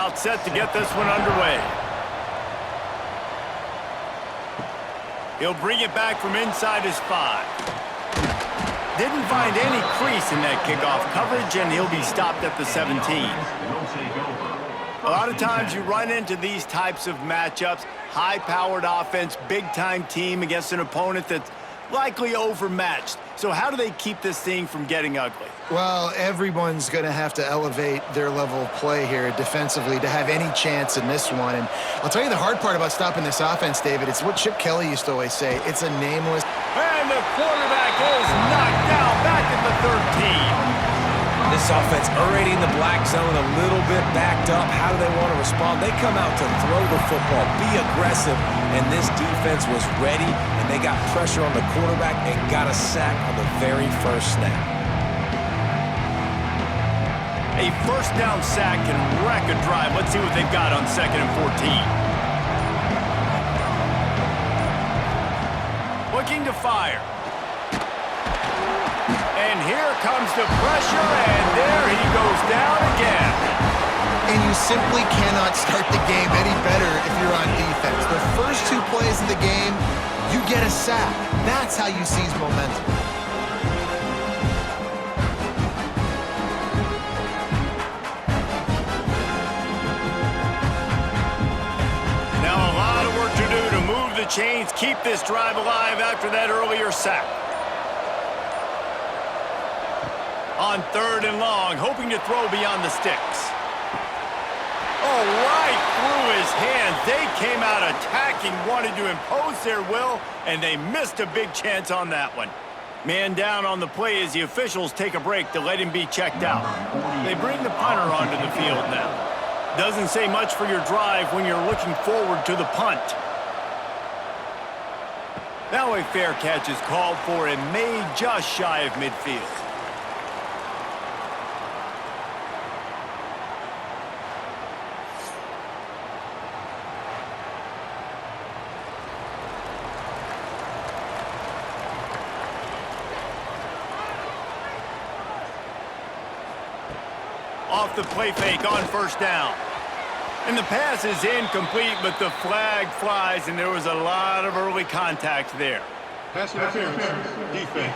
about set to get this one underway. He'll bring it back from inside his 5. Didn't find any crease in that kickoff coverage, and he'll be stopped at the 17. A lot of times you run into these types of matchups, high-powered offense, big-time team against an opponent that's likely overmatched. So how do they keep this thing from getting ugly? Well, everyone's going to have to elevate their level of play here defensively to have any chance in this one. And I'll tell you the hard part about stopping this offense, David, it's what Chip Kelly used to always say. It's a nameless... And the quarterback is knocked down back at the 13. This offense already in the black zone, a little bit backed up. How do they want to respond? They come out to throw the football, be aggressive, and this defense was ready, and they got pressure on the quarterback and got a sack on the very first snap. A first down sack can wreck a drive. Let's see what they've got on 2nd and 14. Looking to fire. And here comes the pressure, and there he goes down again. And you simply cannot start the game any better if you're on defense. The first 2 plays of the game, you get a sack. That's how you seize momentum. Now a lot of work to do to move the chains, keep this drive alive after that earlier sack. On 3rd and long, hoping to throw beyond the sticks. Oh, right through his hands. They came out attacking, wanted to impose their will, and they missed a big chance on that one. Man down on the play as the officials take a break to let him be checked out. They bring the punter onto the field now. Doesn't say much for your drive when you're looking forward to the punt. Now a fair catch is called for and made just shy of midfield. Off the play fake on 1st down. And the pass is incomplete, but the flag flies, and there was a lot of early contact there. Pass interference, defense.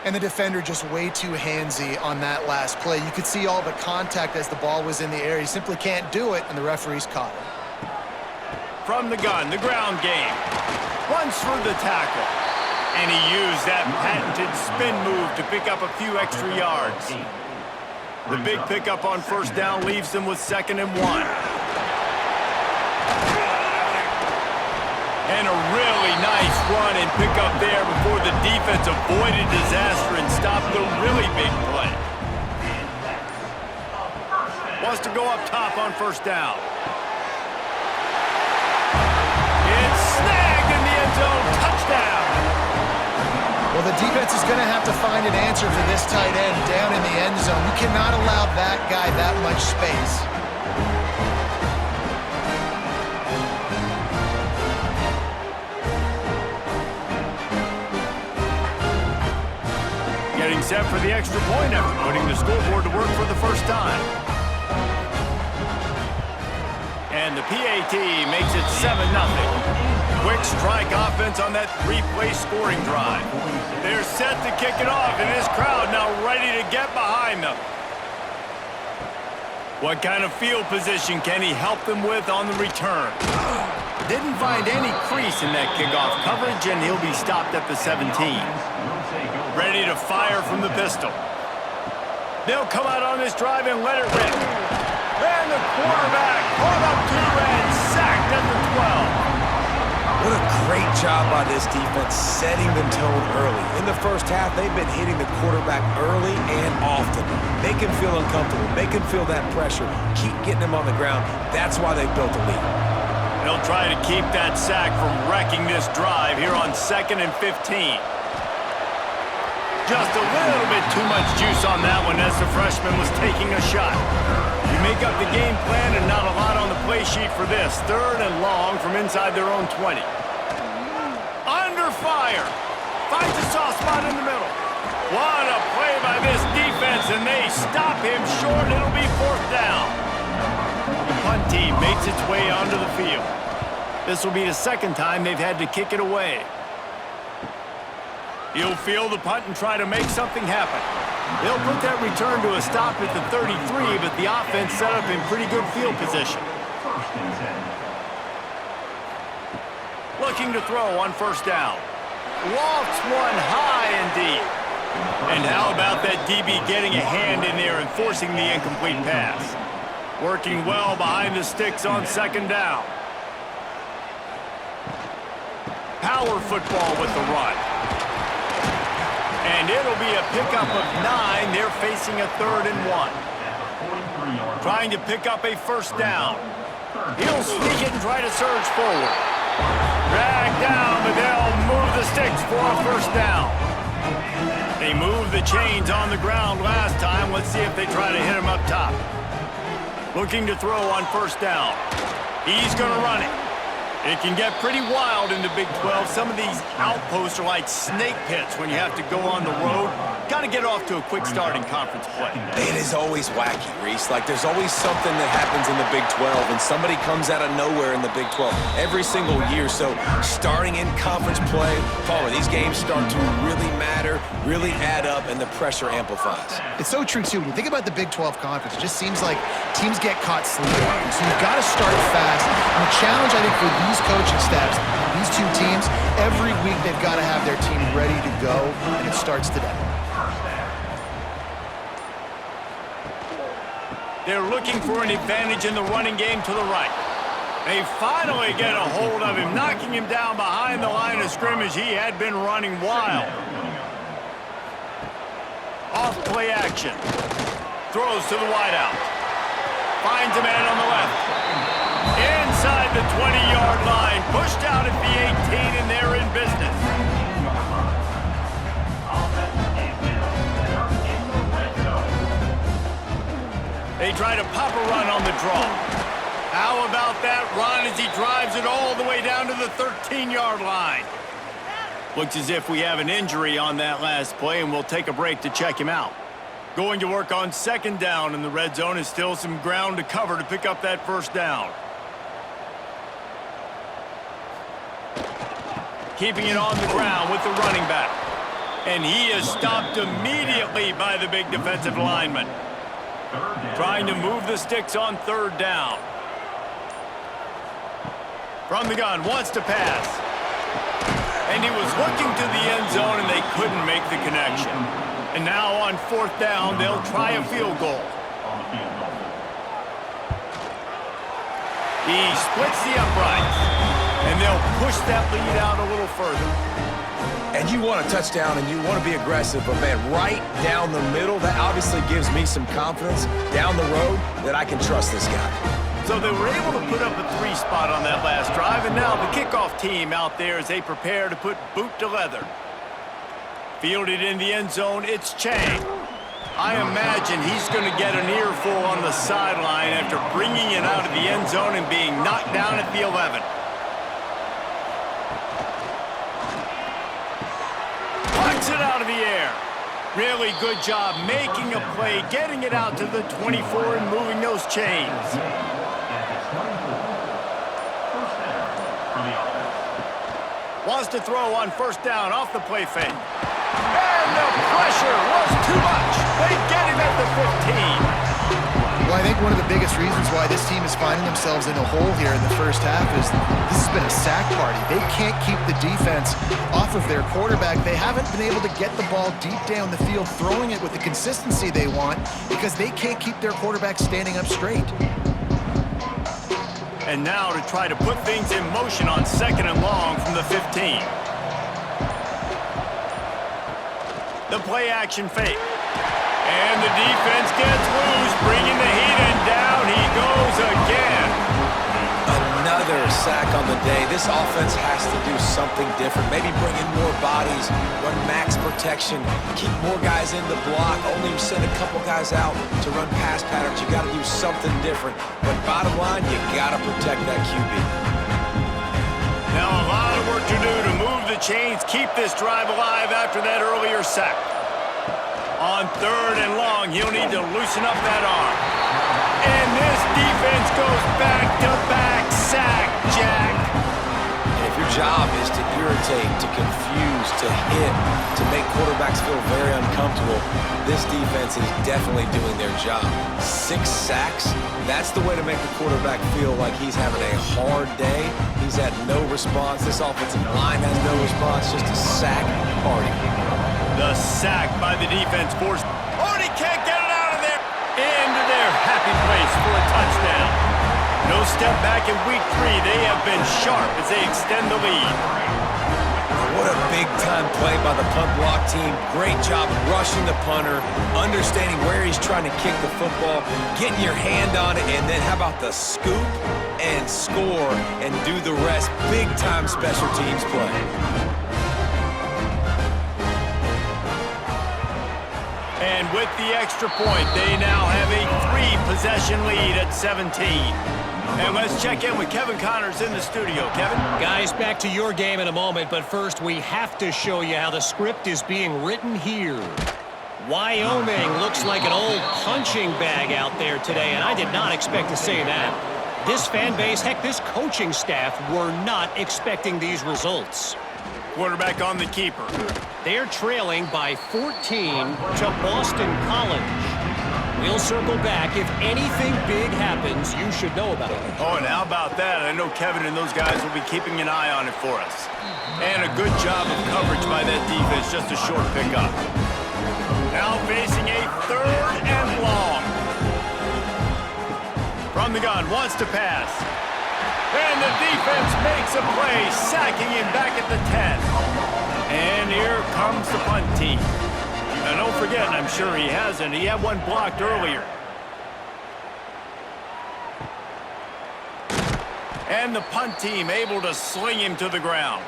And the defender just way too handsy on that last play. You could see all the contact as the ball was in the air. He simply can't do it, and the referee's caught him. From the gun, the ground game. Runs through the tackle. And he used that patented spin move to pick up a few extra yards. The big pickup on 1st down leaves them with 2nd and 1. And a really nice run and pickup there before the defense avoided disaster and stopped the really big play. Wants to go up top on 1st down. It's snagged in the end zone. Touchdown. Well, the defense is going to have to find an answer for this tight end down in the end zone. You cannot allow that guy that much space. Getting set for the extra point after putting the scoreboard to work for the first time. And the PAT makes it 7-0. Quick strike offense on that 3-play scoring drive. They're set to kick it off, and this crowd now ready to get behind them. What kind of field position can he help them with on the return? Didn't find any crease in that kickoff coverage, and he'll be stopped at the 17. Ready to fire from the pistol. They'll come out on this drive and let it rip. And the quarterback pulled up 2 and sacked at the 12. What a great job by this defense setting the tone early. In the first half, they've been hitting the quarterback early and often. They can feel uncomfortable. They can feel that pressure. Keep getting him on the ground. That's why they've built a lead. They'll try to keep that sack from wrecking this drive here on 2nd and 15. Just a little bit too much juice on that one as the freshman was taking a shot. You make up the game plan and not a lot on the play sheet for this. 3rd and long from inside their own 20. Under fire. Finds a soft spot in the middle. What a play by this is, and they stop him short. It'll be 4th down. The punt team makes its way onto the field. This will be the 2nd time they've had to kick it away. He'll field the punt and try to make something happen. They'll put that return to a stop at the 33, but the offense set up in pretty good field position. Looking to throw on 1st down. Lofts one high and deep. And how about that DB getting a hand in there and forcing the incomplete pass? Working well behind the sticks on 2nd down. Power football with the run. And it'll be a pickup of 9. They're facing a 3rd and 1. Trying to pick up a 1st down. He'll sneak it and try to surge forward. Dragged down, but they'll move the sticks for a 1st down. They moved the chains on the ground last time. Let's see if they try to hit him up top. Looking to throw on 1st down. He's going to run it. It can get pretty wild in the Big 12. Some of these outposts are like snake pits when you have to go on the road. Got to get off to a quick start in conference play. It is always wacky, Reese. Like, there's always something that happens in the Big 12, and somebody comes out of nowhere in the Big 12 every single year. So, starting in conference play, Palmer, these games start to really matter, really add up, and the pressure amplifies. It's so true, too. When you think about the Big 12 Conference, it just seems like teams get caught sleepwalking. So you've got to start fast. And the challenge, I think, for these coaching staffs, these two teams, every week they've got to have their team ready to go, and it starts today. They're looking for an advantage in the running game to the right. They finally get a hold of him, knocking him down behind the line of scrimmage. He had been running wild. Off play action. Throws to the wideout. Finds a man on the left. Inside the 20-yard line. Pushed out at the 18, and they're in business. They try to pop a run on the draw. How about that run as he drives it all the way down to the 13-yard line? Looks as if we have an injury on that last play, and we'll take a break to check him out. Going to work on 2nd down in the red zone is still some ground to cover to pick up that 1st down. Keeping it on the ground with the running back. And he is stopped immediately by the big defensive lineman. Trying to move the sticks on 3rd down. From the gun, wants to pass. And he was looking to the end zone, and they couldn't make the connection. And now on 4th down, they'll try a field goal. He splits the uprights, and they'll push that lead out a little further. And you want a touchdown, and you want to be aggressive, but, man, right down the middle, that obviously gives me some confidence down the road that I can trust this guy. So they were able to put up a 3 spot on that last drive, and now the kickoff team out there as they prepare to put boot to leather. Fielded in the end zone, it's Chang. I imagine he's going to get an earful on the sideline after bringing it out of the end zone and being knocked down at the 11. Puts it out of the air. Really good job making a play, getting it out to the 24 and moving those chains. Wants to throw on 1st down off the play fake. And the pressure was too much. They get him at the 15. Well, I think one of the biggest reasons why this team is finding themselves in a hole here in the first half is this has been a sack party. They can't keep the defense off of their quarterback. They haven't been able to get the ball deep down the field, throwing it with the consistency they want because they can't keep their quarterback standing up straight. And now to try to put things in motion on 2nd and long from the 15. The play action fake. And the defense gets loose, bringing the heat, and down he goes again. Another sack on the day. This offense has to do something different. Maybe bring in more bodies, run max protection, keep more guys in the block, only send a couple guys out to run pass patterns. You got to do something different. But bottom line, you got to protect that QB. Now a lot of work to do to move the chains, keep this drive alive after that earlier sack. On 3rd and long, he'll need to loosen up that arm. And this defense goes back-to-back sack, Jack. And if your job is to irritate, to confuse, to hit, to make quarterbacks feel very uncomfortable, this defense is definitely doing their job. 6 sacks, that's the way to make the quarterback feel like he's having a hard day. He's had no response. This offensive line has no response, just a sack party. The sack by the defense forced. Oh, he can't get it out of there. Into their happy place for a touchdown. No step back in week 3. They have been sharp as they extend the lead. What a big-time play by the punt block team. Great job rushing the punter, understanding where he's trying to kick the football, getting your hand on it, and then how about the scoop and score and do the rest. Big-time special teams play. And with the extra point, they now have a 3-possession lead at 17. And let's check in with Kevin Connors in the studio. Kevin? Guys, back to your game in a moment, but first we have to show you how the script is being written here. Wyoming looks like an old punching bag out there today, and I did not expect to say that. This fan base, heck, this coaching staff were not expecting these results. Quarterback on the keeper. They're trailing by 14 to Boston College. We'll circle back. If anything big happens, you should know about it. Oh, and how about that? I know Kevin and those guys will be keeping an eye on it for us. And a good job of coverage by that defense, just a short pickup. Now facing a 3rd and long. From the gun, wants to pass. And the defense makes a play, sacking him back at the 10. And here comes the punt team. Now, don't forget, I'm sure he hasn't. He had one blocked earlier. And the punt team able to sling him to the ground.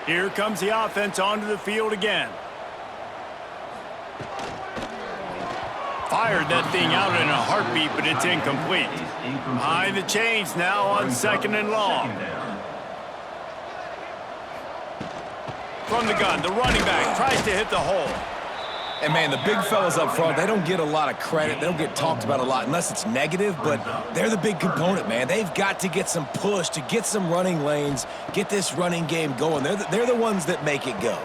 Here comes the offense onto the field again. Fired that thing out in a heartbeat, but it's incomplete. Behind the chains now on 2nd and long. From the gun, the running back tries to hit the hole. And, man, the big fellas up front, they don't get a lot of credit. They don't get talked about a lot unless it's negative, but they're the big component, man. They've got to get some push, to get some running lanes, get this running game going. They're the ones that make it go.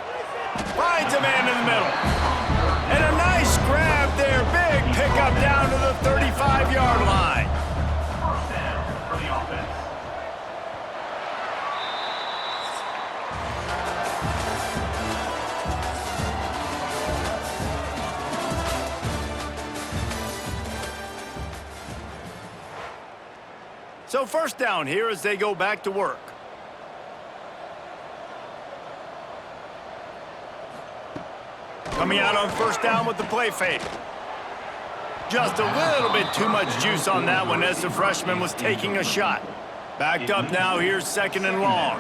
Finds a man in the middle. And a nice grab there. Big pickup down to the 35-yard line. So 1st down here as they go back to work. Coming out on 1st down with the play fake. Just a little bit too much juice on that one as the freshman was taking a shot. Backed up now, here's 2nd and long.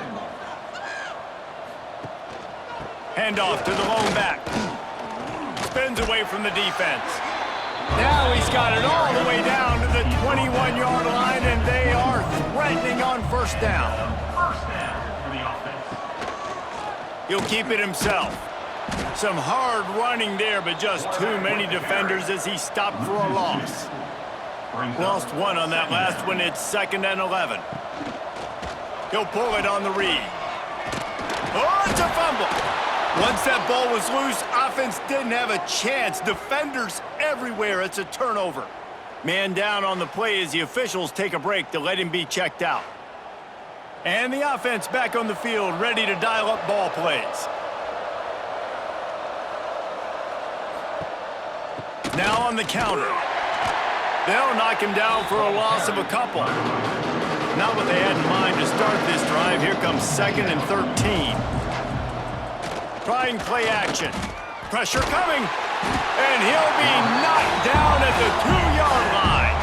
Handoff to the lone back. Spins away from the defense. Now he's got it all the way down to the 21-yard line, and they are threatening on 1st down. He'll keep it himself. Some hard running there, but just too many defenders as he stopped for a loss. Lost one on that last one. It's 2nd and 11. He'll pull it on the read. Oh, it's a fumble. Once that ball was loose, offense didn't have a chance. Defenders everywhere. It's a turnover. Man down on the play as the officials take a break to let him be checked out. And the offense back on the field, ready to dial up ball plays. Now on the counter. They'll knock him down for a loss of a couple. Not what they had in mind to start this drive. Here comes 2nd and 13. Trying play action. Pressure coming. And he'll be knocked down at the 2-yard line.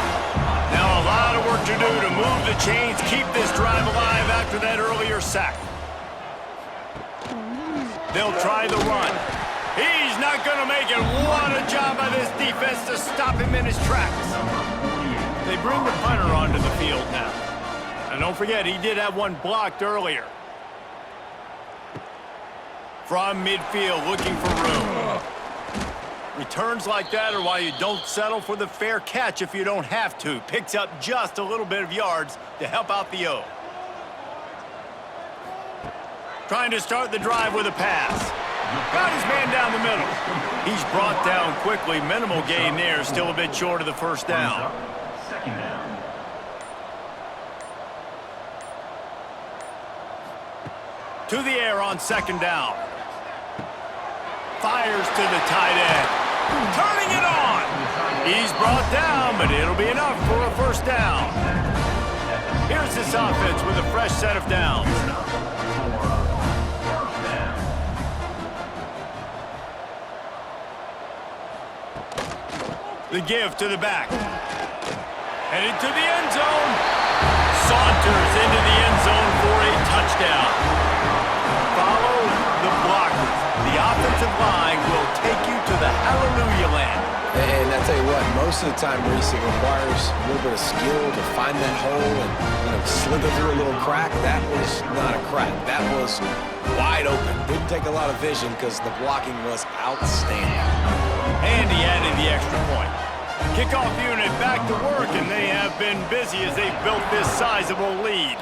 Now a lot of work to do to move the chains, keep this drive alive after that earlier sack. They'll try the run. He's not going to make it. What a job by this defense to stop him in his tracks. They bring the punter onto the field now. And don't forget, he did have one blocked earlier. From midfield, looking for room. Returns like that are why you don't settle for the fair catch if you don't have to. Picks up just a little bit of yards to help out the O. Trying to start the drive with a pass. Got his man down the middle. He's brought down quickly. Minimal gain there. Still a bit short of the first down. Second down. To the air on second down. Fires to the tight end. Turning it on. He's brought down, but it'll be enough for a first down. Here's this offense with a fresh set of downs. The give to the back. Headed to the end zone. Saunters into the end zone for a touchdown. Follow the blockers. The offensive line will take you to the hallelujah land. And I tell you what, most of the time, Reese, it requires a little bit of skill to find that hole and, slither through a little crack. That was not a crack. That was wide open. Didn't take a lot of vision because the blocking was outstanding. And he added the extra point. Kickoff unit back to work, and they have been busy as they've built this sizable lead.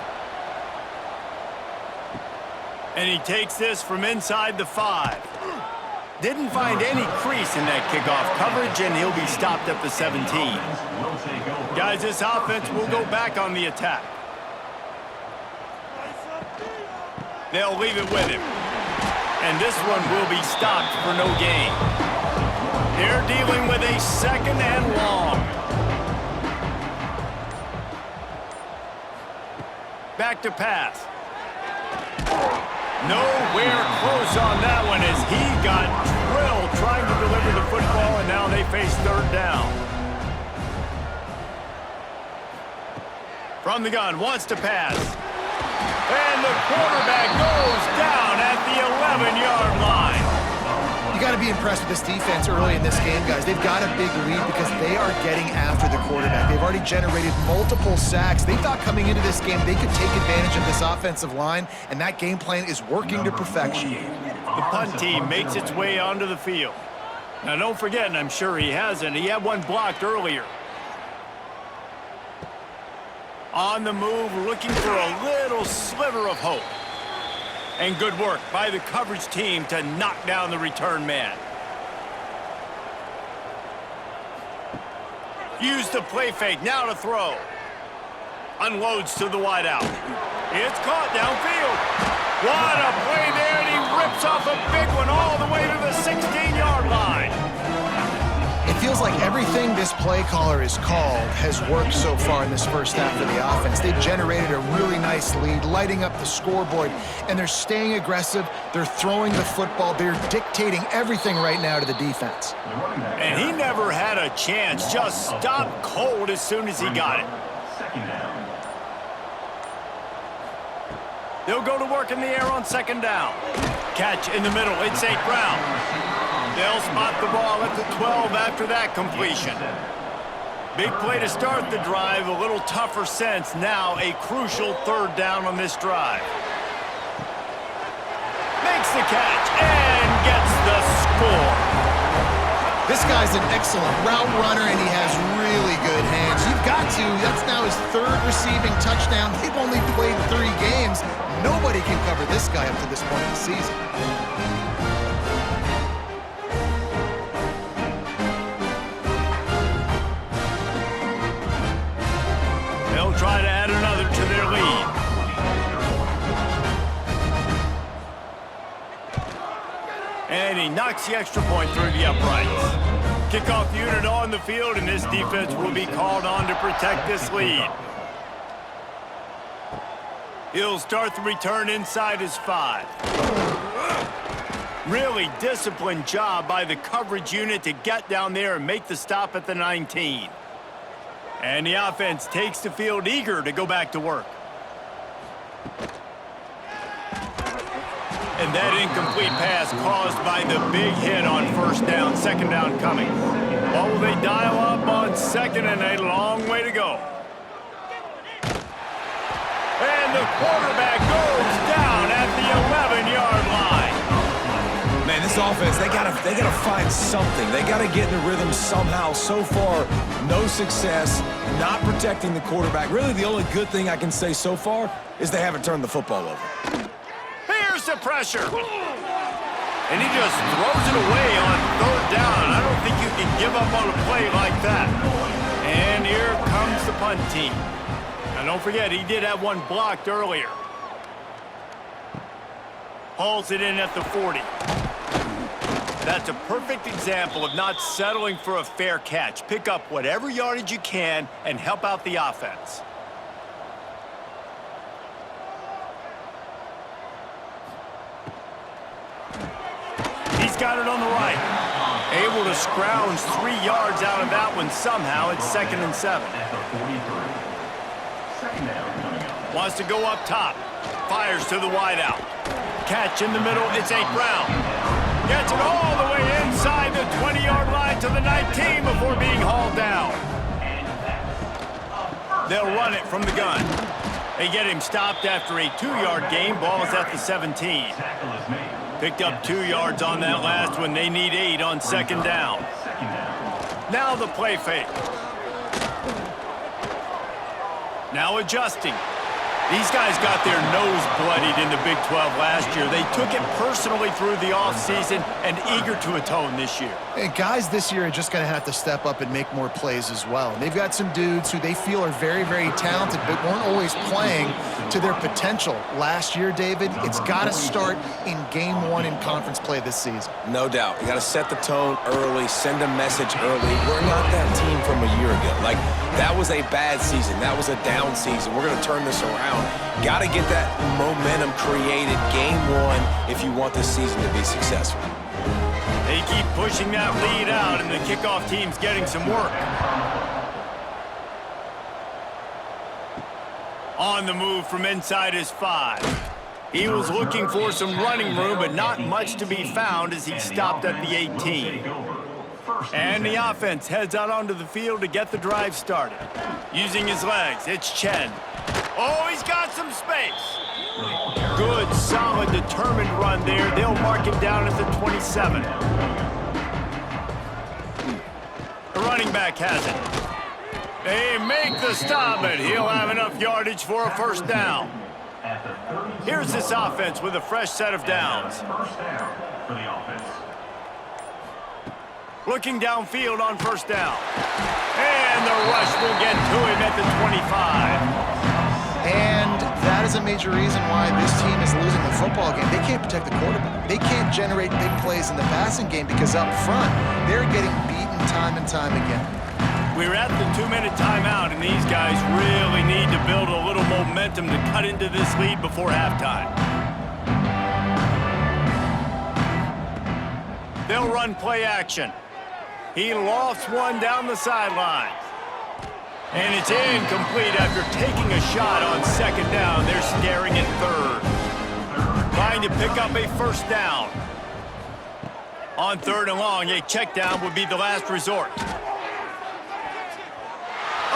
And he takes this from inside the 5. Didn't find any crease in that kickoff coverage, and he'll be stopped at the 17. Guys, this offense will go back on the attack. They'll leave it with him. And this one will be stopped for no gain. They're dealing with a second and long. Back to pass. Nowhere close on that one as he got drilled trying to deliver the football, and now they face third down. From the gun, wants to pass. And the quarterback goes down at the 11-yard line. You got to be impressed with this defense early in this game, guys. They've got a big lead because they are getting after the quarterback. They've already generated multiple sacks. They thought coming into this game they could take advantage of this offensive line, and that game plan is working to perfection. The punt team makes its way onto the field. Now, don't forget, and I'm sure he hasn't, he had one blocked earlier. On the move, looking for a little sliver of hope. And good work by the coverage team to knock down the return man. Use the play fake, now to throw. Unloads to the wideout. It's caught downfield. What a play there, and he rips off a big one all the way to the 16-yard line. It feels like everything this play caller has called has worked so far in this first half of the offense. They've generated a really nice lead, lighting up the scoreboard, and they're staying aggressive. They're throwing the football. They're dictating everything right now to the defense. And he never had a chance. Just stopped cold as soon as he got it. They'll go to work in the air on second down. Catch in the middle. It's St.Brown. They'll spot the ball at the 12 after that completion. Big play to start the drive. A little tougher sense. Now a crucial third down on this drive. Makes the catch and gets the score. This guy's an excellent route runner, and he has really good hands. You've got to. That's now his third receiving touchdown. They've only played 3 games. Nobody can cover this guy up to this point in the season. They'll try to add another to their lead. And he knocks the extra point through the uprights. Kickoff unit on the field, and this defense will be called on to protect this lead. He'll start the return inside his 5. Really disciplined job by the coverage unit to get down there and make the stop at the 19. And the offense takes the field eager to go back to work. And that incomplete pass caused by the big hit on first down, second down coming. What will they dial up on second, and a long way to go. And the quarterback goes down at the 11-yard line. Man, this this offense, they gotta find something. They gotta get in the rhythm somehow. So far, no success, not protecting the quarterback. Really, the only good thing I can say so far is they haven't turned the football over. Here's the pressure. And he just throws it away on third down. I don't think you can give up on a play like that. And here comes the punt team. And don't forget, he did have one blocked earlier. Hauls it in at the 40. That's a perfect example of not settling for a fair catch. Pick up whatever yardage you can and help out the offense. He's got it on the right. Able to scrounge 3 yards out of that one somehow. It's 2nd and 7. Wants to go up top. Fires to the wideout. Catch in the middle. It's St.Brown. Gets it all the way inside the 20-yard line to the 19 before being hauled down. They'll run it from the gun. They get him stopped after a 2-yard gain. Ball is at the 17. Picked up 2 yards on that last one. They need 8 on 2nd down. Now the play fake. Now adjusting. These guys got their nose bloodied in the Big 12 last year. They took it personally through the offseason and eager to atone this year. And guys this year are just going to have to step up and make more plays as well. They've got some dudes who they feel are very, very talented but weren't always playing to their potential. Last year, David, it's got to start in Game 1 in conference play this season. No doubt. You got to set the tone early, send a message early. We're not that team from a year ago. Like, that was a bad season. That was a down season. We're going to turn this around. Got to get that momentum created Game 1 if you want this season to be successful. They keep pushing that lead out, and the kickoff team's getting some work. On the move from inside his 5. He was looking for some running room, but not much to be found as he stopped at the 18. And the offense heads out onto the field to get the drive started. Using his legs, it's Chen. Oh, he's got some space. Good, solid, determined run there. They'll mark him down at the 27. The running back has it. They make the stop, but he'll have enough yardage for a 1st down. Here's this offense with a fresh set of downs. Looking downfield on 1st down. And the rush will get to him at the 25. And that is a major reason why this team is losing the football game. They can't protect the quarterback. They can't generate big plays in the passing game because up front, they're getting beaten time and time again. We're at the 2-minute timeout, and these guys really need to build a little momentum to cut into this lead before halftime. They'll run play action. He lofts one down the sideline. And it's incomplete after taking a shot on 2nd down. They're staring at 3rd. Trying to pick up a 1st down. On 3rd and long, a check down would be the last resort.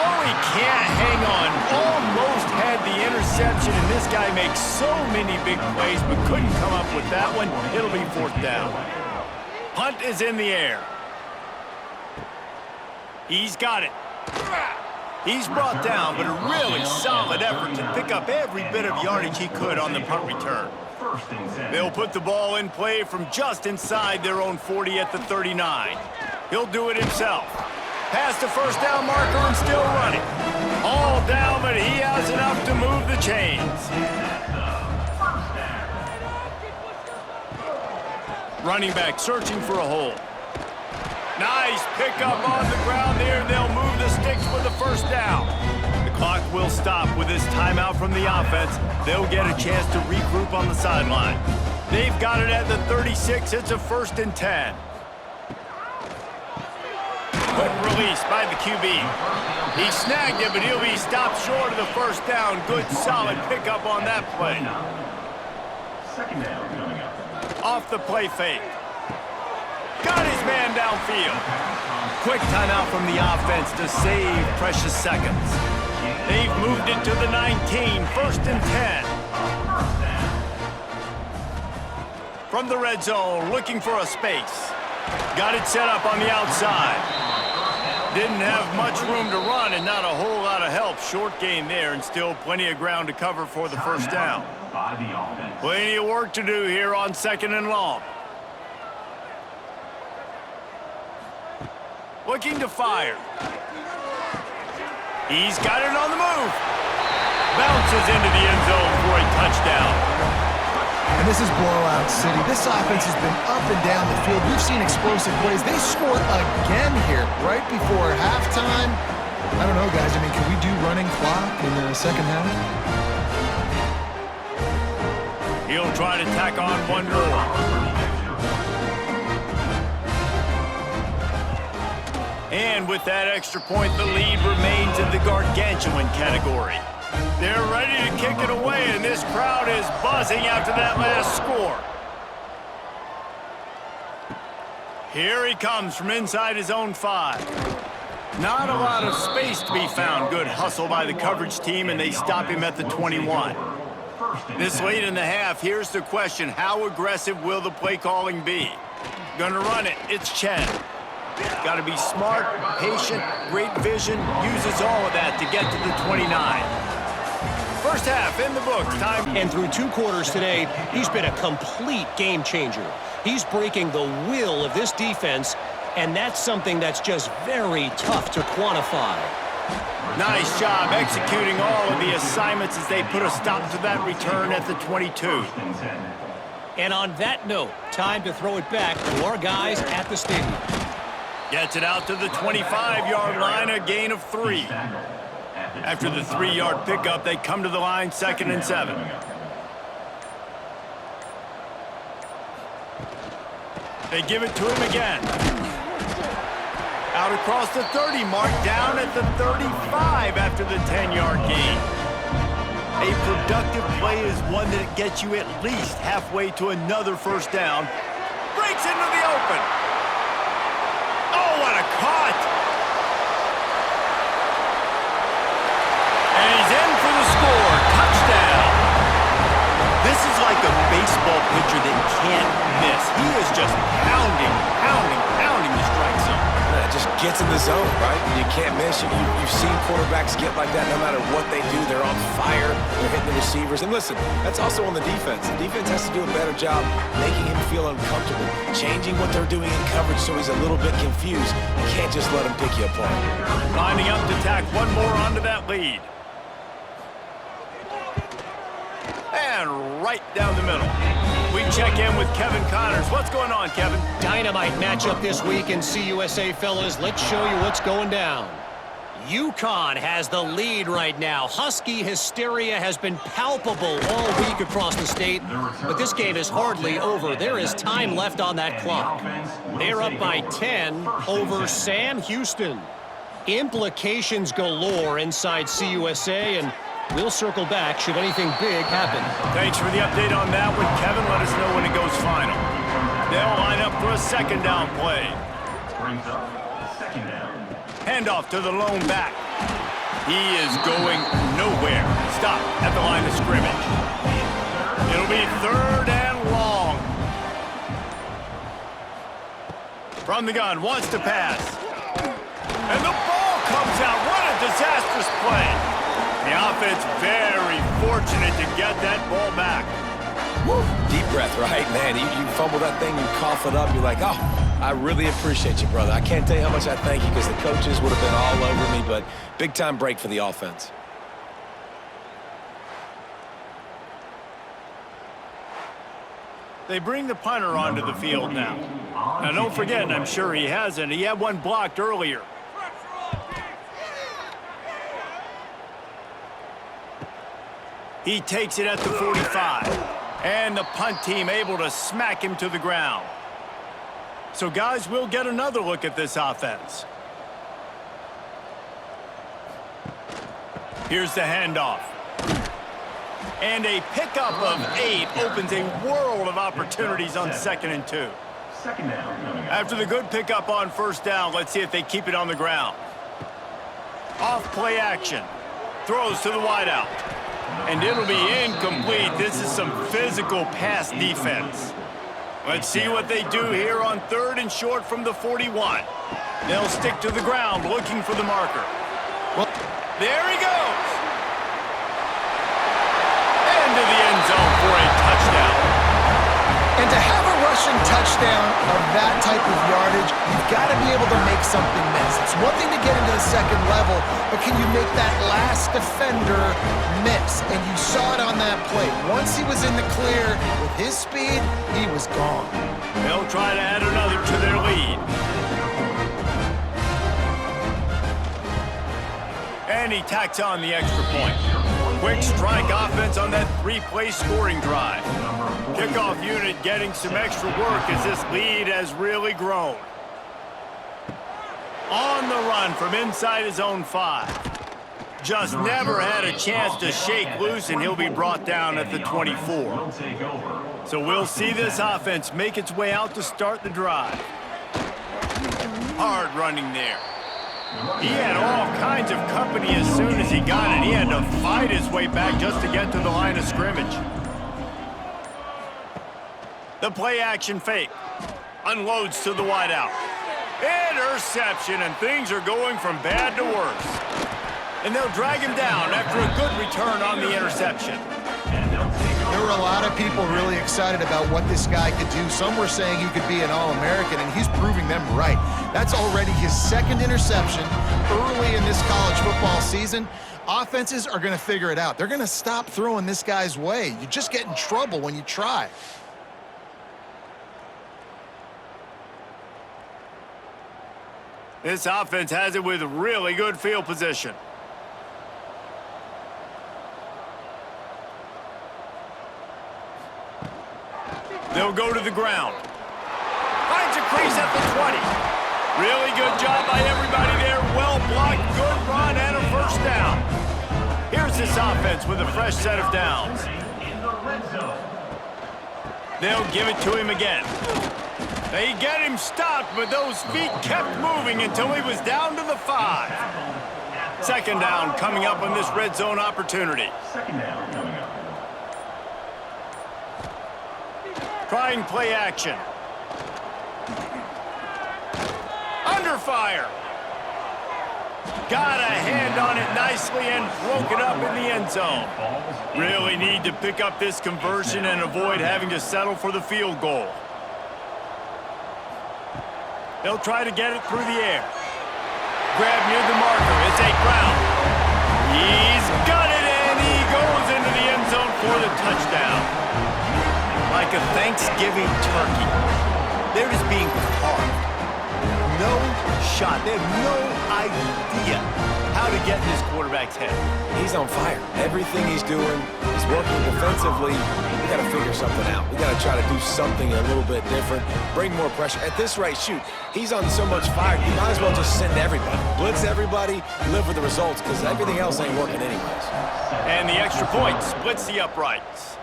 Oh, he can't hang on. Almost had the interception, and this guy makes so many big plays, but couldn't come up with that one. It'll be 4th down. Punt is in the air. He's got it. He's brought down, but a really solid effort to pick up every bit of yardage he could on the punt return. They'll put the ball in play from just inside their own 40 at the 39. He'll do it himself. Past the 1st down marker and still running. All down, but he has enough to move the chains. Running back searching for a hole. Nice pickup on the ground there. They'll move the sticks with the 1st down. The clock will stop with this timeout from the offense. They'll get a chance to regroup on the sideline. They've got it at the 36. It's a 1st and 10. Quick release by the QB. He snagged it, but he'll be stopped short of the 1st down. Good, solid pickup on that play. 2nd down coming up. Off the play fake. Got his man downfield. Quick timeout from the offense to save precious seconds. They've moved it to the 19, 1st and 10. From the red zone, looking for a space. Got it set up on the outside. Didn't have much room to run and not a whole lot of help. Short gain there and still plenty of ground to cover for the first down. Plenty of work to do here on 2nd and long. Looking to fire. He's got it on the move. Bounces into the end zone for a touchdown. And this is blowout city. This offense has been up and down the field. We've seen explosive plays. They scored again here right before halftime. I don't know, guys. I mean, can we do running clock in the second half? He'll try to tack on one more. And with that extra point, the lead remains in the gargantuan category. They're ready to kick it away, and this crowd is buzzing after that last score. Here he comes from inside his own 5. Not a lot of space to be found. Good hustle by the coverage team, and they stop him at the 21. This late in the half, here's the question. How aggressive will the play calling be? Gonna run it. It's Chen. Got to be smart, patient, great vision. Uses all of that to get to the 29. First half in the books. Time. And through 2 quarters today, he's been a complete game changer. He's breaking the will of this defense, and that's something that's just very tough to quantify. Nice job executing all of the assignments as they put a stop to that return at the 22. And on that note, time to throw it back to our guys at the stadium. Gets it out to the 25-yard line, a gain of 3. After the 3-yard pickup, they come to the line, 2nd and 7. They give it to him again. Out across the 30 mark, down at the 35 after the 10-yard gain. A productive play is one that gets you at least halfway to another first down. Breaks into the open. Oh, what a caught! And he's in for the score. Touchdown! This is like a baseball pitcher that can't miss. He is just pounding the strike zone. Yeah, just gets in the zone, right? You can't miss. You've seen quarterbacks get like that no matter what they do. They're on fire. They're hitting the receivers. And listen, that's also on the defense. The defense has to do a better job making him feel uncomfortable, changing what they're doing in coverage so he's a little bit confused. You can't just let him pick you apart. Lining up to tack one more onto that lead. And right down the middle. We check in with Kevin Connors. What's going on, Kevin? Dynamite matchup this week in CUSA, fellas. Let's show you what's going down. UConn has the lead right now. Husky hysteria has been palpable all week across the state, but this game is hardly over. There is time left on that clock. They're up by 10 over Sam Houston. Implications galore inside CUSA, and we'll circle back should anything big happen. Thanks for the update on that one, Kevin. Let us know when it goes final. They'll line up for a 2nd down play. Handoff to the lone back. He is going nowhere. Stop at the line of scrimmage. It'll be 3rd and long. From the gun, wants to pass. And the ball comes out. What a disastrous play. The offense very fortunate to get that ball back. Woo. Deep breath, right? Man, you fumble that thing, you cough it up, you're like, oh, I really appreciate you, brother. I can't tell you how much I thank you because the coaches would have been all over me, but big-time break for the offense. They bring the punter onto the field now. Now, don't forget, and I'm sure he hasn't, he had one blocked earlier. He takes it at the 45. And the punt team able to smack him to the ground. So, guys, we'll get another look at this offense. Here's the handoff. And a pickup of 8 opens a world of opportunities on 2nd and 2. After the good pickup on 1st down, let's see if they keep it on the ground. Off play action. Throws to the wideout. And it'll be incomplete. This is some physical pass defense. Let's see what they do here on 3rd and short from the 41. They'll stick to the ground looking for the marker. Well, there he goes. Into the end zone for a touchdown. And to have a rushing touchdown of that type of yardage, you've got to be able to make something miss. It's one thing to get into the second level, but can you make that last defender miss? And you saw it on that play. Once he was in the clear with his speed, he was gone. They'll try to add another to their lead. And he tacks on the extra point. Quick strike offense on that 3-play scoring drive. Kickoff unit getting some extra work as this lead has really grown. On the run from inside his own 5. Just never had a chance to shake loose, and he'll be brought down at the 24. So we'll see this offense make its way out to start the drive. Hard running there. He had all kinds of company as soon as he got it. He had to fight his way back just to get to the line of scrimmage. The play action fake. Unloads to the wideout. Interception, and things are going from bad to worse. And they'll drag him down after a good return on the interception. There were a lot of people really excited about what this guy could do. Some were saying he could be an All-American, and he's proving them right. That's already his 2nd interception early in this college football season. Offenses are going to figure it out. They're going to stop throwing this guy's way. You just get in trouble when you try. This offense has it with really good field position. They'll go to the ground. Finds a crease at the 20. Really good job by everybody there. Well blocked, good run, and a first down. Here's this offense with a fresh set of downs. They'll give it to him again. They get him stopped, but those feet kept moving until he was down to the 5. 2nd down coming up on this red zone opportunity. 2nd down coming up. Trying play action. Under fire. Got a hand on it nicely and broke it up in the end zone. Really need to pick up this conversion and avoid having to settle for the field goal. They'll try to get it through the air. Grab near the marker. It's St.Brown. He's got it, and he goes into the end zone for the touchdown. Like a Thanksgiving turkey. They're just being carved. No shot. They have no idea how to get in this quarterback's head. He's on fire. Everything he's doing, he's working defensively. We got to figure something out. We got to try to do something a little bit different, bring more pressure. At this rate, shoot, he's on so much fire, you might as well just send everybody. Blitz everybody, live with the results, because everything else ain't working anyways. And the extra point splits the uprights.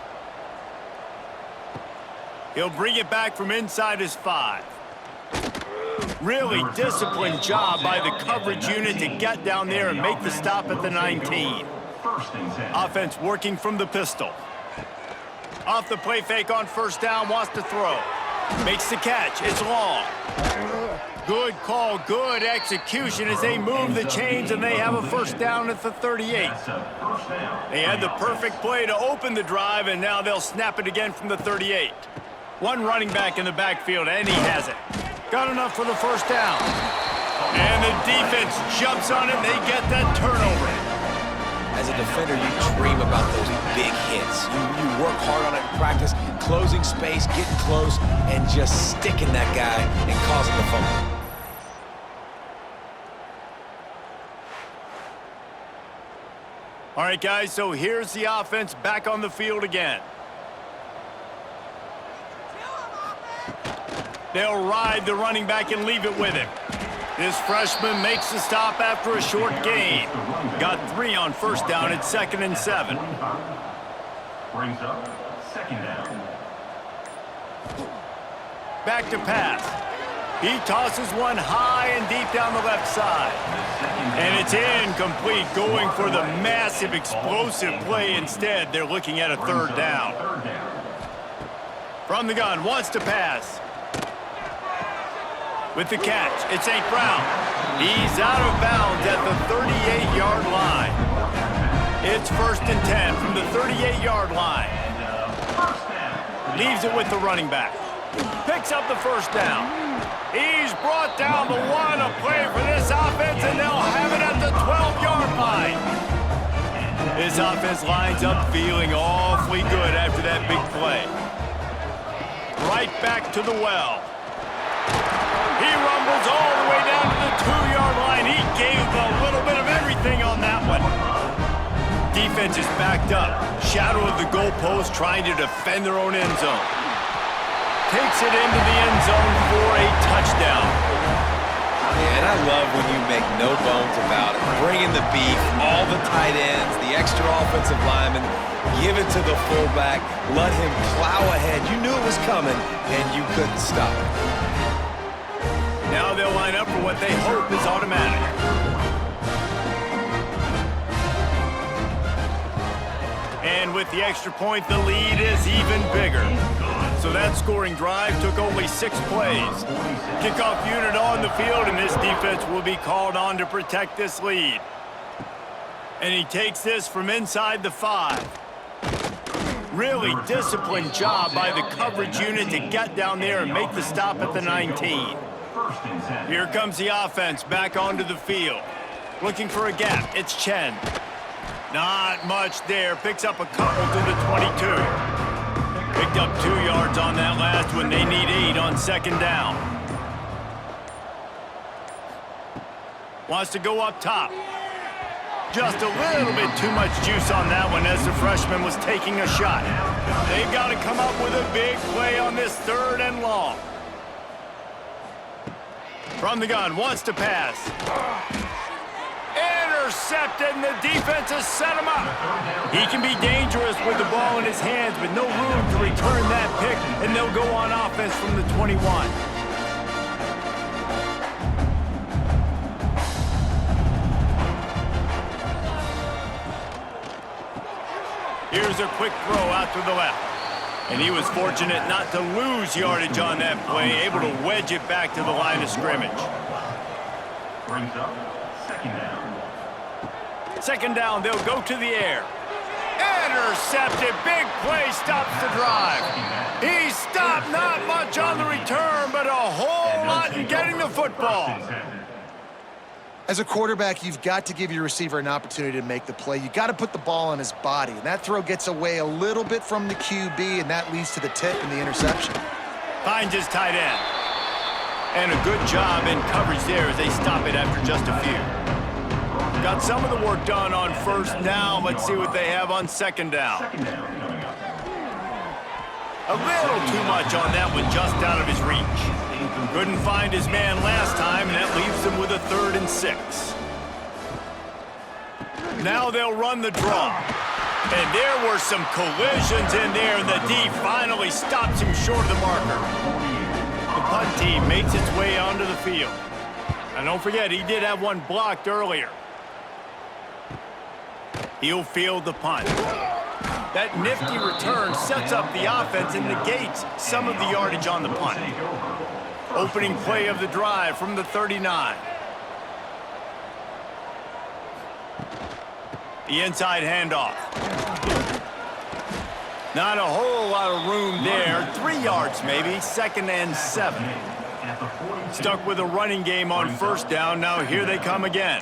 He'll bring it back from inside his 5. Really disciplined job by the coverage unit to get down there and make the stop at the 19. Offense working from the pistol. Off the play fake on 1st down, wants to throw. Makes the catch, it's long. Good call, good execution as they move the chains and they have a 1st down at the 38. They had the perfect play to open the drive, and now they'll snap it again from the 38. One running back in the backfield, and he has it. Got enough for the 1st down. And the defense jumps on it, and they get that turnover. As a defender, you dream about those big hits. You work hard on it in practice, closing space, getting close, and just sticking that guy and causing the fumble. All right, guys, so here's the offense back on the field again. They'll ride the running back and leave it with him. This freshman makes the stop after a short gain. Got 3 on 1st down at 2nd and 7. Brings up 2nd down. Back to pass. He tosses one high and deep down the left side. And it's incomplete, going for the massive explosive play instead. They're looking at a 3rd down. From the gun, wants to pass. With the catch, it's St.Brown. He's out of bounds at the 38-yard line. It's 1st and 10 from the 38-yard line. Leaves it with the running back. Picks up the first down. He's brought down the one, a play for this offense, and they'll have it at the 12-yard line. This offense lines up feeling awfully good after that big play. Right back to the well. He rumbles all the way down to the 2-yard line. He gave a little bit of everything on that one. Defense is backed up. Shadow of the goalpost trying to defend their own end zone. Takes it into the end zone for a touchdown. Man, I love when you make no bones about it. Bring in the beef, all the tight ends, the extra offensive linemen, give it to the fullback, let him plow ahead. You knew it was coming, and you couldn't stop it. Now they'll line up for what they hope is automatic. And with the extra point, the lead is even bigger. So that scoring drive took only 6 plays. Kickoff unit on the field, and this defense will be called on to protect this lead. And he takes this from inside the 5. Really disciplined job by the coverage unit to get down there and make the stop at the 19. Here comes the offense back onto the field. Looking for a gap, it's Chen. Not much there, picks up a couple to the 22. Picked up 2 yards on that last one. They need 8 on 2nd down. Wants to go up top. Just a little bit too much juice on that one as the freshman was taking a shot. They've got to come up with a big play on this 3rd and long. From the gun, wants to pass. Intercepted, and the defense has set him up. He can be dangerous with the ball in his hands, but no room to return that pick, and they'll go on offense from the 21. Here's a quick throw out to the left. And he was fortunate not to lose yardage on that play, able to wedge it back to the line of scrimmage. Brings up 2nd down. 2nd down, they'll go to the air. Intercepted, big play, stops the drive. He stopped, not much on the return, but a whole lot in getting the football. As a quarterback, you've got to give your receiver an opportunity to make the play. You got to put the ball on his body, and that throw gets away a little bit from the QB, and that leads to the tip and the interception. Finds his tight end. And a good job in coverage there as they stop it after just a few. Got some of the work done on 1st down. Let's see what they have on 2nd down. A little too much on that one, just out of his reach. Couldn't find his man last time, and that leaves him with a 3rd and 6. Now they'll run the draw. And there were some collisions in there, and the D finally stops him short of the marker. The punt team makes its way onto the field. And don't forget, he did have one blocked earlier. He'll field the punt. That nifty return sets up the offense and negates some of the yardage on the punt. Opening play of the drive from the 39. The inside handoff. Not a whole lot of room there. 3 yards maybe, 2nd and 7. Stuck with a running game on 1st down. Now here they come again.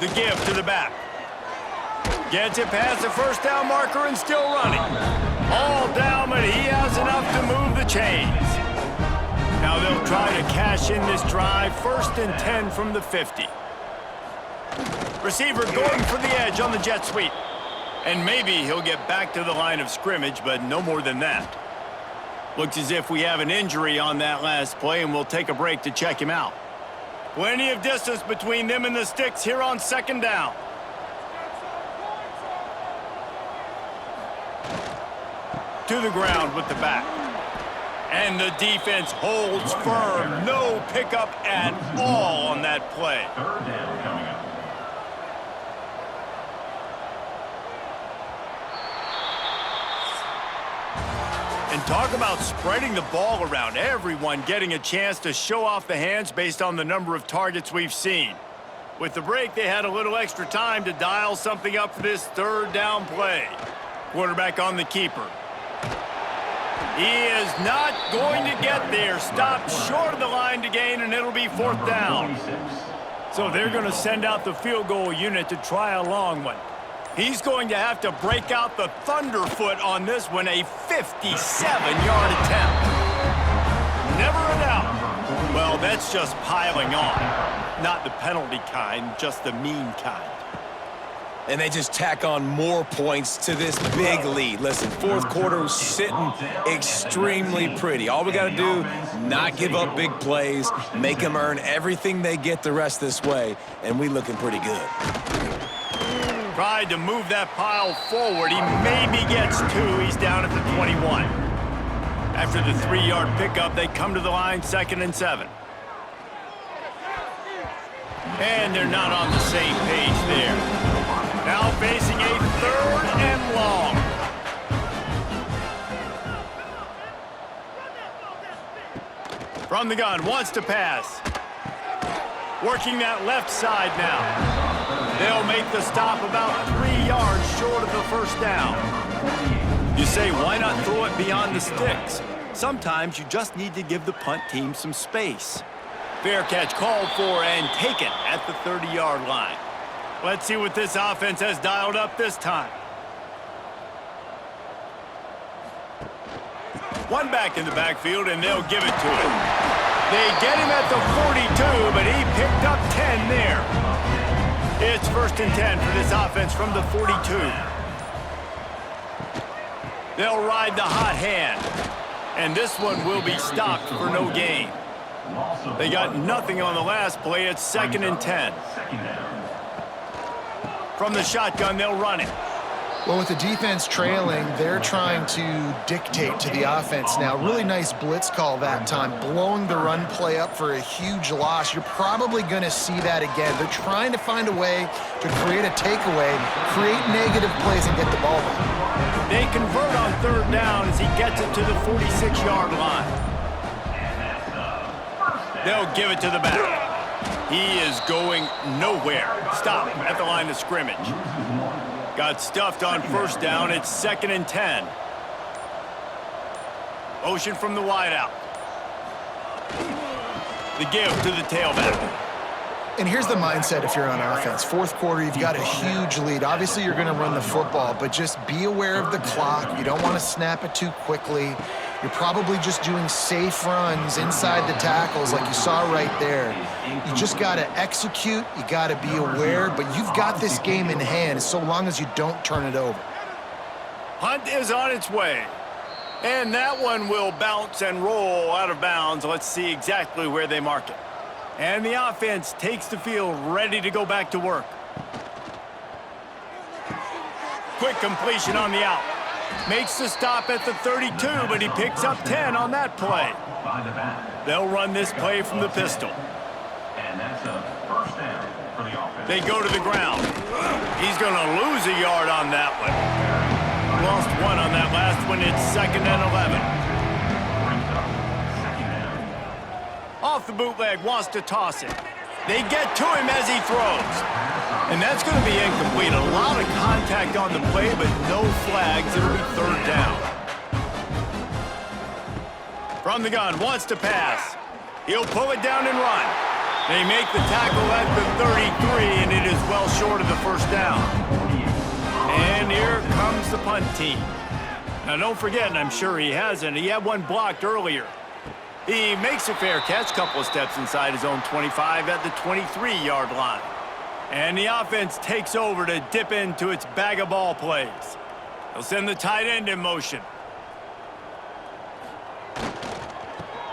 The give to the back. Gets it past the 1st down marker and still running. All down, but he has enough to move the chains. Now they'll try to cash in this drive. 1st and 10 from the 50. Receiver going for the edge on the jet sweep. And maybe he'll get back to the line of scrimmage, but no more than that. Looks as if we have an injury on that last play, and we'll take a break to check him out. Plenty of distance between them and the sticks here on 2nd down. To the ground with the back. And the defense holds firm. No pickup at all on that play. 3rd down coming up. And talk about spreading the ball around. Everyone getting a chance to show off the hands based on the number of targets we've seen. With the break, they had a little extra time to dial something up for this third down play. Quarterback on the keeper. He is not going to get there. Stopped short of the line to gain, and it'll be fourth down. So they're going to send out the field goal unit to try a long one. He's going to have to break out the thunderfoot on this one, a 57-yard attempt. Never a doubt. Well, that's just piling on. Not the penalty kind, just the mean kind. And they just tack on more points to this big lead. Listen, fourth quarter sitting extremely pretty. All we got to do, not give up big plays, make them earn everything they get the rest this way, and we looking pretty good. Tried to move that pile forward. He maybe gets two. He's down at the 21. After the 3-yard pickup, they come to the line, 2nd and 7. And they're not on the same page there. Now facing a 3rd and long. From the gun, wants to pass. Working that left side now. They'll make the stop about 3 yards short of the first down. You say, why not throw it beyond the sticks? Sometimes you just need to give the punt team some space. Fair catch called for and taken at the 30-yard line. Let's see what this offense has dialed up this time. One back in the backfield, and they'll give it to him. They get him at the 42, but he picked up 10 there. It's 1st and 10 for this offense from the 42. They'll ride the hot hand, and this one will be stopped for no gain. They got nothing on the last play. It's 2nd and 10. From the shotgun, they'll run it. Well, with the defense trailing, they're trying to dictate to the offense now. Really nice blitz call that time, blowing the run play up for a huge loss. You're probably going to see that again. They're trying to find a way to create a takeaway, create negative plays, and get the ball back. They convert on 3rd down as he gets it to the 46-yard line. They'll give it to the back. He is going nowhere. Stop at the line of scrimmage. Got stuffed on 1st down. It's 2nd and 10. Motion from the wideout. The give to the tailback. And here's the mindset if you're on offense. 4th quarter, you've got a huge lead. Obviously, you're going to run the football, but just be aware of the clock. You don't want to snap it too quickly. You're probably just doing safe runs inside the tackles like you saw right there. You just got to execute. You got to be aware, but you've got this game in hand so long as you don't turn it over. Hunt is on its way. And that one will bounce and roll out of bounds. Let's see exactly where they mark it. And the offense takes the field ready to go back to work. Quick completion on the out. Makes the stop at the 32, but he picks up 10 on that play. They'll run this play from the pistol. And that's a 1st down for the offense. They go to the ground. He's going to lose a yard on that one. Lost 1 on that last one. It's 2nd and 11. Off the bootleg, wants to toss it. They get to him as he throws. And that's going to be incomplete. A lot of contact on the play, but no flags. It'll be 3rd down. From the gun, wants to pass. He'll pull it down and run. They make the tackle at the 33, and it is well short of the 1st down. And here comes the punt team. Now, don't forget, and I'm sure he hasn't, he had one blocked earlier. He makes a fair catch, couple of steps inside his own 25 at the 23-yard line. And the offense takes over to dip into its bag of ball plays. They'll send the tight end in motion.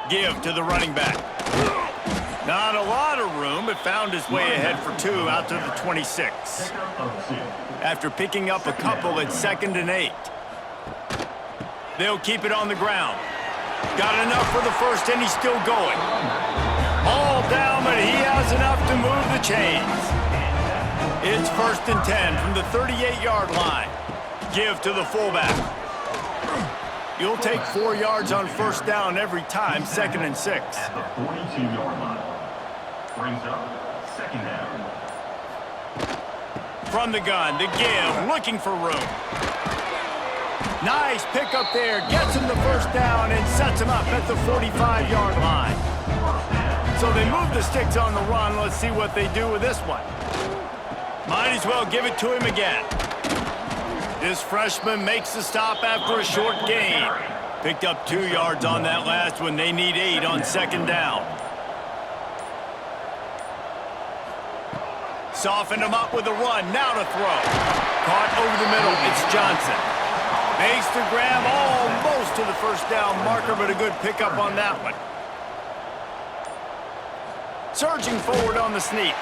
Give to the running back. Not a lot of room, but found his way ahead for 2 out to the 26. After picking up a couple at 2nd and 8. They'll keep it on the ground. Got enough for the first, and he's still going. All down, but he has enough to move the chains. It's 1st and 10 from the 38-yard line. Give to the fullback. You'll take 4 yards on first down every time, 2nd and 6. At the 42-yard line. Brings up 2nd down. From the gun, the give, looking for room. Nice pickup there, gets him the first down and sets him up at the 45-yard line. So they move the sticks on the run. Let's see what they do with this one. Might as well give it to him again. This freshman makes the stop after a short gain. Picked up 2 yards on that last one. They need 8 on 2nd down. Softened him up with a run. Now to throw. Caught over the middle. It's Johnson. Makes the grab almost to the first down marker, but a good pickup on that one. Surging forward on the sneak.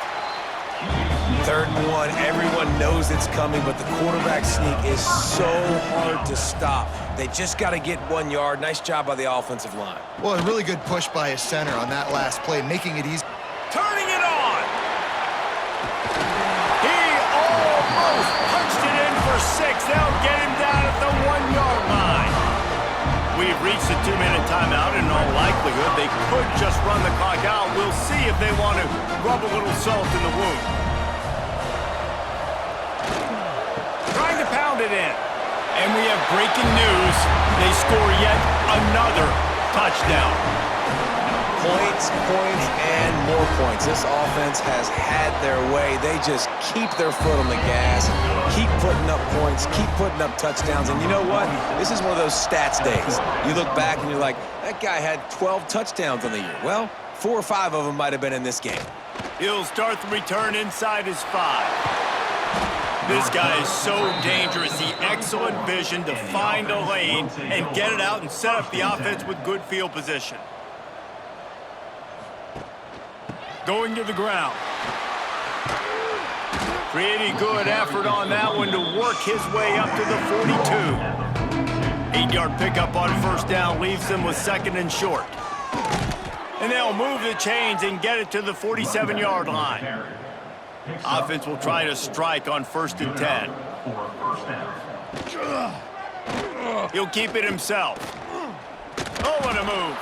3rd and 1. Everyone knows it's coming, but the quarterback sneak is so hard to stop. They just got to get 1 yard. Nice job by the offensive line. Well, a really good push by his center on that last play, making it easy. Turning it on. He almost punched it in for 6. They'll get him down at the 1-yard line. We've reached the 2-minute timeout. In all likelihood, they could just run the clock out. We'll see if they want to rub a little salt in the wound. Trying to pound it in. And we have breaking news. They score yet another touchdown. Points, points, and more points. This offense has had their way. They just keep their foot on the gas, keep putting up points, keep putting up touchdowns. And you know what? This is one of those stats days. You look back and you're like, that guy had 12 touchdowns on the year. Well, 4 or 5 of them might have been in this game. He'll start the return inside his 5. This guy is so dangerous. The excellent vision to find a lane and get it out and set up the offense with good field position. Going to the ground. Pretty good effort on that one to work his way up to the 42. 8-yard pickup on first down leaves them with 2nd and short. And they'll move the chains and get it to the 47-yard line. Offense will try to strike on 1st and 10. He'll keep it himself. Oh, what a move.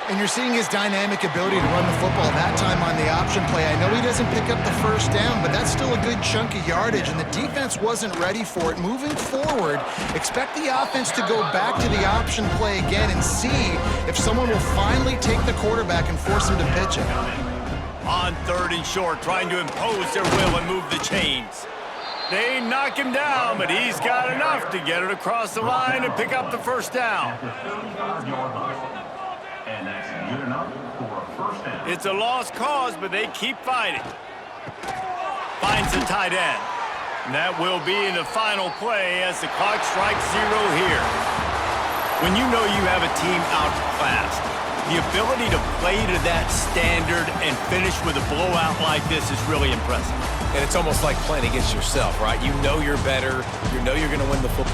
And you're seeing his dynamic ability to run the football that time on the option play. I know he doesn't pick up the first down, but that's still a good chunk of yardage, and the defense wasn't ready for it. Moving forward, expect the offense to go back to the option play again and see if someone will finally take the quarterback and force him to pitch it. On 3rd and short, trying to impose their will and move the chains. They knock him down, but he's got enough to get it across the line and pick up the first down. And that's good enough for a first down. It's a lost cause, but they keep fighting. Finds the tight end. And that will be in the final play as the clock strikes 0 here. When you know you have a team outclassed, the ability to play to that standard and finish with a blowout like this is really impressive. And it's almost like playing against yourself, right? You know you're better. You know you're going to win the football.